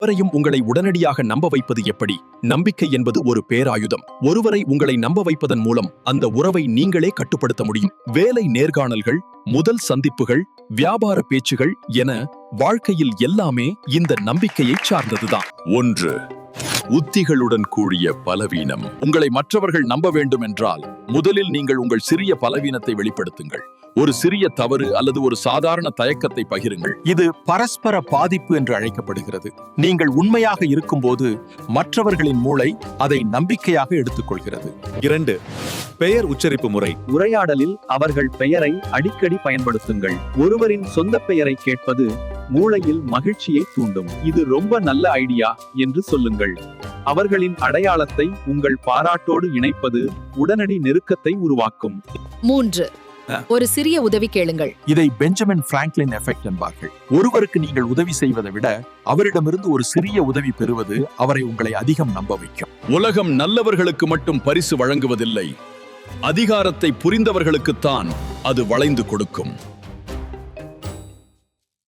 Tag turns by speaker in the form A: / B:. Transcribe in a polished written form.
A: ஒருவரையும் உங்களை உடனடியாக நம்ப வைப்பது எப்படி? நம்பிக்கை என்பது ஒரு பேராயுதம். ஒருவரை உங்களை நம்ப வைப்பதன் மூலம் அந்த உறவை நீங்களே கட்டுப்படுத்த முடியும். வேலை நேர்காணல்கள், முதல் சந்திப்புகள், வியாபார பேச்சுகள் என வாழ்க்கையில் எல்லாமே இந்த நம்பிக்கையை சார்ந்ததுதான். 1. உத்திகளுடன் கூடிய பலவீனம். உங்களை மற்றவர்கள் நம்ப வேண்டும் என்றால் முதலில் நீங்கள் உங்கள் சிறிய பலவீனத்தை வெளிப்படுத்துங்கள். ஒரு சிறிய தவறு அல்லது ஒரு சாதாரண தயக்கத்தை பகிருங்கள். இது பரஸ்பர பாதிப்பு என்று அழைக்கப்படுகிறது. நீங்கள் உண்மையாக இருக்கும்போது மற்றவர்களின் மூளை அதை நம்பிக்கையாக எடுத்துக்கொள்கிறது.
B: 2. பெயர் உச்சரிப்பு முறை.
C: உரையாடலில் அவர்கள் பெயரை அடிக்கடி பயன்படுத்துங்கள். ஒருவரின் சொந்த பெயரை கேட்பது மூளையில் மகிழ்ச்சியை தூண்டும். இது ரொம்ப நல்ல ஐடியா என்று சொல்லுங்கள். அவர்களின் அடையாளத்தை உங்கள் பாராட்டோடு இணைப்பது உடனடி நெருக்கத்தை உருவாக்கும்.
D: 3. ஒரு சிறிய உதவி கேளுங்கள்.
A: இதை பெஞ்சமின் பிராங்க்லின் எஃபெக்ட் என்பார்கள். ஒருவருக்கு நீங்கள் உதவி செய்வதை விட அவரிடமிருந்து ஒரு சிறிய உதவி பெறுவது அவரை உங்களை அதிகம் நம்ப வைக்கும். உலகம் நல்லவர்களுக்கு மட்டும் பரிசு வழங்குவதில்லை. அதிகாரத்தை புரிந்தவர்களுக்குத்தான் அது வளைந்து கொடுக்கும்.